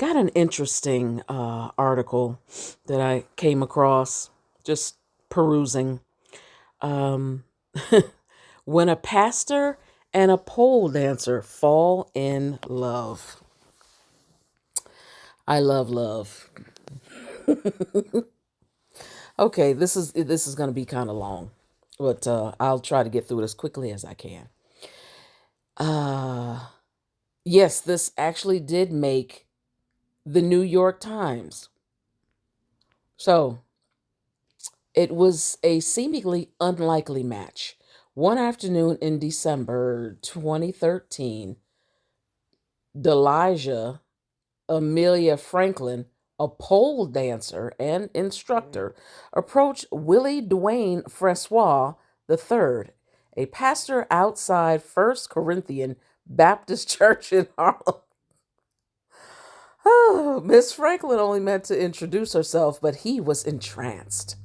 got an interesting article that I came across just perusing. Um, when a pastor and a pole dancer fall in love. I love love. Okay, this is going to be kind of long, but I'll try to get through it as quickly as I can. Uh, yes, this actually did make the New York Times. So it was a seemingly unlikely match. One afternoon in December 2013, Delijah Amelia Franklin, a pole dancer and instructor, approached Willie Dwayne Francois III, a pastor outside First Corinthian Baptist Church in Harlem. Oh, Miss Franklin only meant to introduce herself, but he was entranced.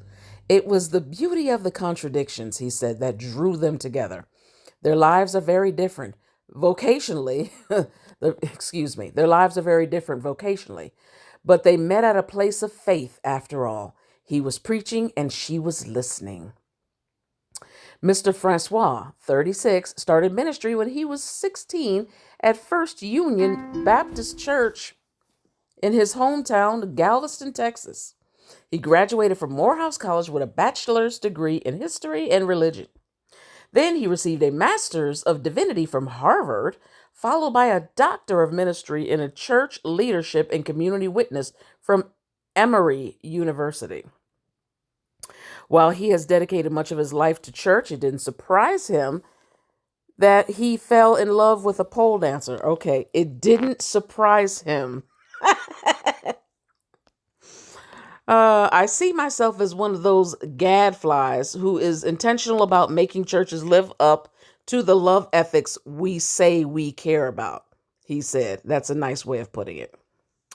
It was the beauty of the contradictions, he said, that drew them together. Their lives are very different vocationally. Their lives are very different vocationally, but they met at a place of faith after all. He was preaching and she was listening. Mr. Francois, 36, started ministry when he was 16 at First Union Baptist Church in his hometown, Galveston, Texas. He graduated from Morehouse College with a bachelor's degree in history and religion. Then he received a master's of divinity from Harvard, followed by a doctor of ministry in a church leadership and community witness from Emory University. While he has dedicated much of his life to church, it didn't surprise him that he fell in love with a pole dancer. Okay, it didn't surprise him. I see myself as one of those gadflies who is intentional about making churches live up to the love ethics we say we care about, he said. That's a nice way of putting it.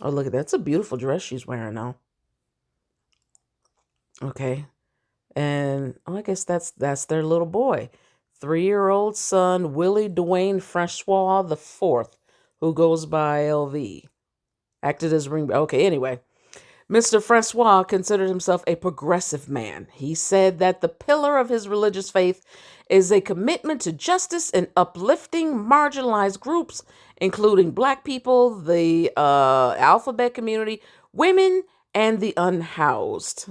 Oh, look at that. That's a beautiful dress she's wearing now. Okay. And I guess that's their little boy. 3-year-old son, Willie Dwayne Francois the Fourth, who goes by LV. Acted as ring. Okay, anyway. Mr. Francois considered himself a progressive man. He said that the pillar of his religious faith is a commitment to justice and uplifting marginalized groups, including Black people, the alphabet community, women, and the unhoused.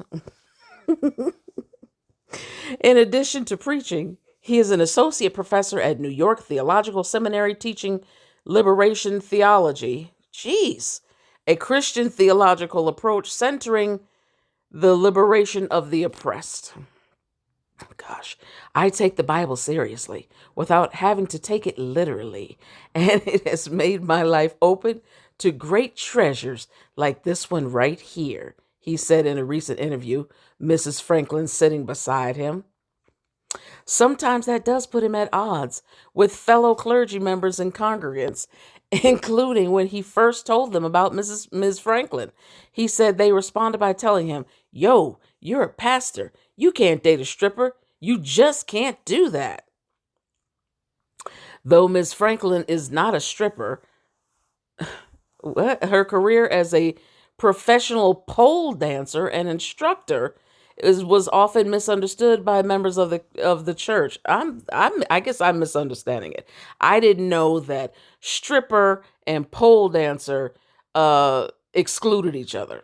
In addition to preaching, he is an associate professor at New York Theological Seminary teaching liberation theology. Jeez. A Christian theological approach centering the liberation of the oppressed. Gosh, I take the Bible seriously without having to take it literally, and it has made my life open to great treasures like this one right here, he said in a recent interview, Mrs. Franklin sitting beside him. Sometimes that does put him at odds with fellow clergy members and congregants, including when he first told them about Ms. Franklin. He said they responded by telling him, "Yo, you're a pastor. You can't date a stripper. You just can't do that." Though Ms. Franklin is not a stripper, her career as a professional pole dancer and instructor was often misunderstood by members of the church. I guess I'm misunderstanding it. I didn't know that stripper and pole dancer excluded each other.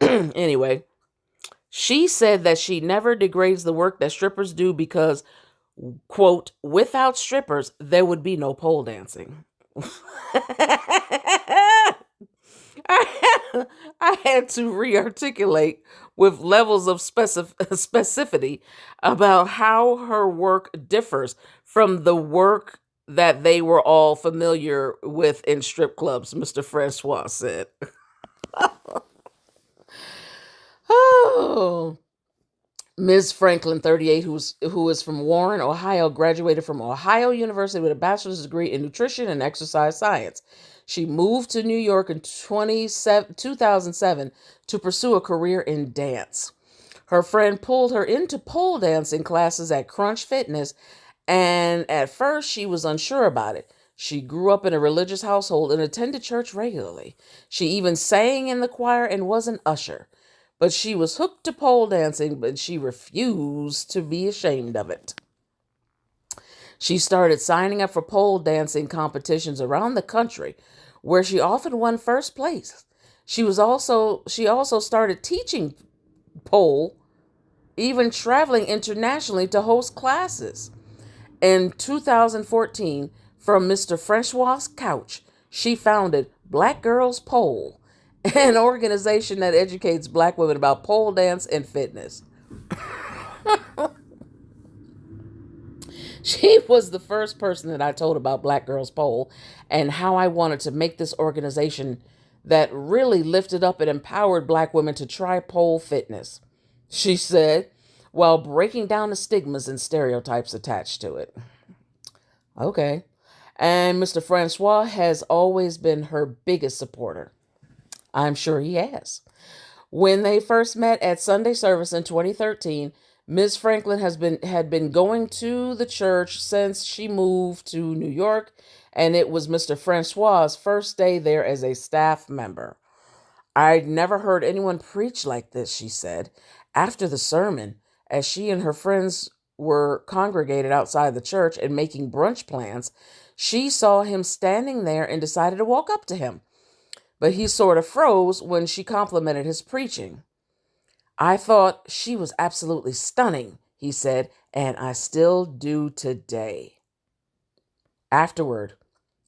Anyway, she said that she never degrades the work that strippers do because, quote, without strippers, there would be no pole dancing. I had to re-articulate with levels of specificity about how her work differs from the work that they were all familiar with in strip clubs, Mr. Francois said. Oh, Ms. Franklin, 38, who is from Warren, Ohio, graduated from Ohio University with a bachelor's degree in nutrition and exercise science. She moved to New York in 2007 to pursue a career in dance. Her friend pulled her into pole dancing classes at Crunch Fitness, and at first she was unsure about it. She grew up in a religious household and attended church regularly. She even sang in the choir and was an usher. But she was hooked to pole dancing, but she refused to be ashamed of it. She started signing up for pole dancing competitions around the country, where she often won first place. She also started teaching pole, even traveling internationally to host classes. In 2014, from Mr. Francois' couch, she founded Black Girls Pole, an organization that educates black women about pole dance and fitness. She was the first person that I told about Black Girls Pole and how I wanted to make this organization that really lifted up and empowered black women to try pole fitness. She said, while breaking down the stigmas and stereotypes attached to it. Okay. And Mr. Francois has always been her biggest supporter. I'm sure he has. When they first met at Sunday service in 2013, Ms. Franklin had been going to the church since she moved to New York, and it was Mr. Francois's first day there as a staff member. I'd never heard anyone preach like this, she said. After the sermon, as she and her friends were congregated outside the church and making brunch plans, she saw him standing there and decided to walk up to him. But he sort of froze when she complimented his preaching. I thought she was absolutely stunning, he said, and I still do today. Afterward,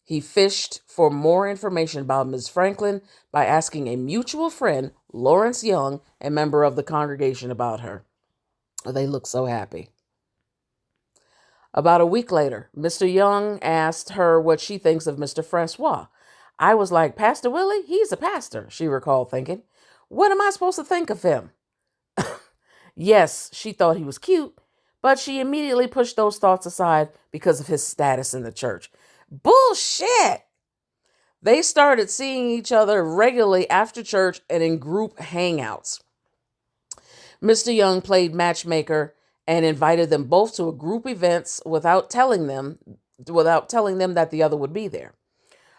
he fished for more information about Ms. Franklin by asking a mutual friend, Lawrence Young, a member of the congregation, about her. They look so happy. About a week later, Mr. Young asked her what she thinks of Mr. Francois. I was like, Pastor Willie? He's a pastor, she recalled thinking. What am I supposed to think of him? Yes, she thought he was cute, but she immediately pushed those thoughts aside because of his status in the church. Bullshit! They started seeing each other regularly after church and in group hangouts. Mr. Young played matchmaker and invited them both to a group events without telling them that the other would be there.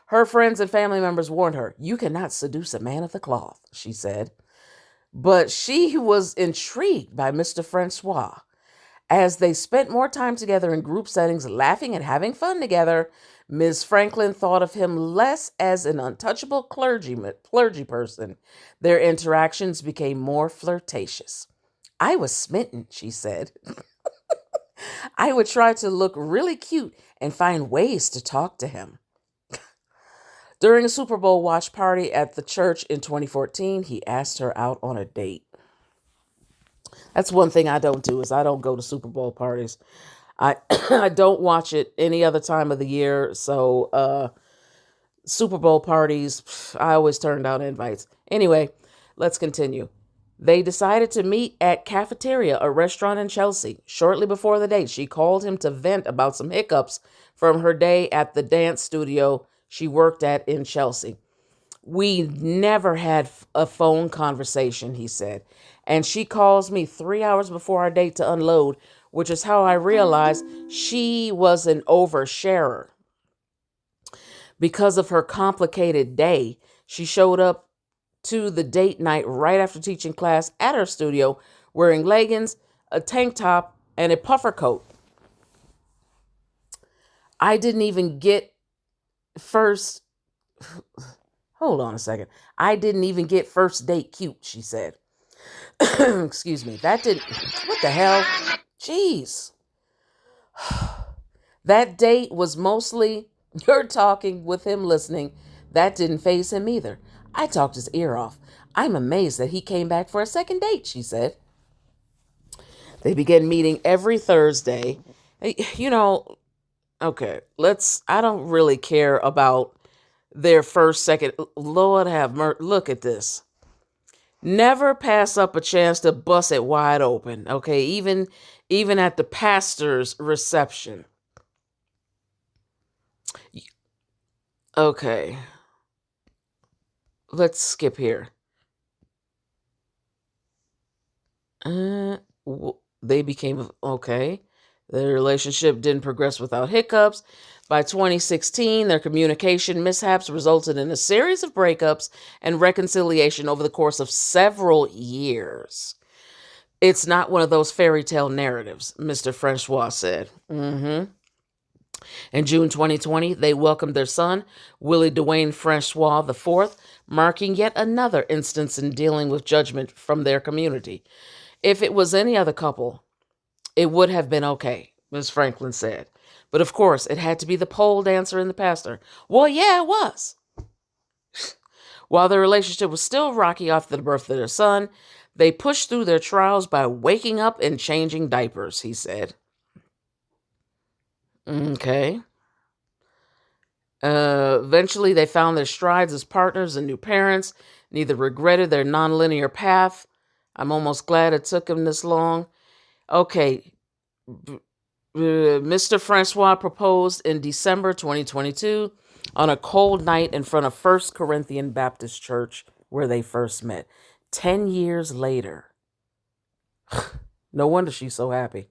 Her friends and family members warned her, "You cannot seduce a man of the cloth," she said. But she was intrigued by Mr. Francois. As they spent more time together in group settings, laughing and having fun together, Ms. Franklin thought of him less as an untouchable clergy person. Their interactions became more flirtatious. I was smitten, she said. I would try to look really cute and find ways to talk to him. During a Super Bowl watch party at the church in 2014, he asked her out on a date. That's one thing I don't do is I don't go to Super Bowl parties. I I don't watch it any other time of the year. So Super Bowl parties, I always turn down invites. Anyway, let's continue. They decided to meet at Cafeteria, a restaurant in Chelsea. Shortly before the date, she called him to vent about some hiccups from her day at the dance studio she worked at in Chelsea. We never had a phone conversation, he said. And she calls me 3 hours before our date to unload, which is how I realized she was an oversharer. Because of her complicated day, she showed up to the date night right after teaching class at her studio, wearing leggings, a tank top, and a puffer coat. I didn't even get first. Hold on a second. I didn't even get first date cute, she said. Excuse me. That didn't. What the hell? Jeez. That date was mostly her talking with him listening. That didn't faze him either. I talked his ear off. I'm amazed that he came back for a second date, she said. They began meeting every Thursday. You know, okay, I don't really care about their first, second. Lord have mercy. Look at this. Never pass up a chance to bust it wide open, okay? Even at the pastor's reception. Okay, let's skip here. They became okay. Their relationship didn't progress without hiccups. By 2016, their communication mishaps resulted in a series of breakups and reconciliation over the course of several years. It's not one of those fairy tale narratives, Mr. Francois said. In June 2020, they welcomed their son, Willie Dwayne Francois IV, marking yet another instance in dealing with judgment from their community. If it was any other couple, it would have been okay, Ms. Franklin said. But of course, it had to be the pole dancer and the pastor. Well, yeah, it was. While their relationship was still rocky after the birth of their son, they pushed through their trials by waking up and changing diapers, he said. Okay. Eventually, they found their strides as partners and new parents. Neither regretted their nonlinear path. I'm almost glad it took them this long. Okay. Mr. Francois proposed in December 2022 on a cold night in front of First Corinthian Baptist Church where they first met. 10 years later. No wonder she's so happy.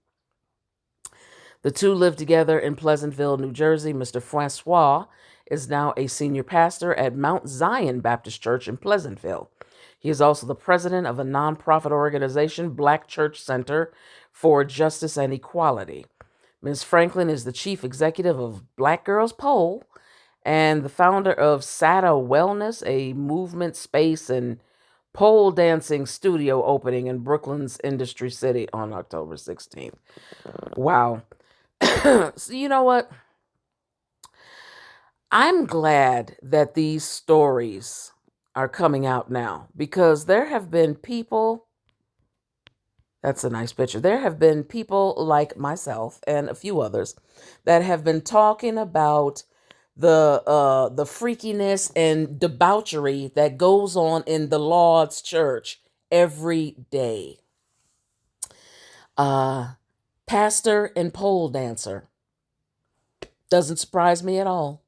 The two live together in Pleasantville, New Jersey. Mr. Francois is now a senior pastor at Mount Zion Baptist Church in Pleasantville. He is also the president of a nonprofit organization, Black Church Center for Justice and Equality. Ms. Franklin is the chief executive of Black Girls Pole and the founder of SATA Wellness, a movement space and pole dancing studio opening in Brooklyn's Industry City on October 16th. Wow. So you know what? I'm glad that these stories are coming out now because there have been people, that's a nice picture. There have been people like myself and a few others that have been talking about the freakiness and debauchery that goes on in the Lord's church every day. Pastor and pole dancer. Doesn't surprise me at all.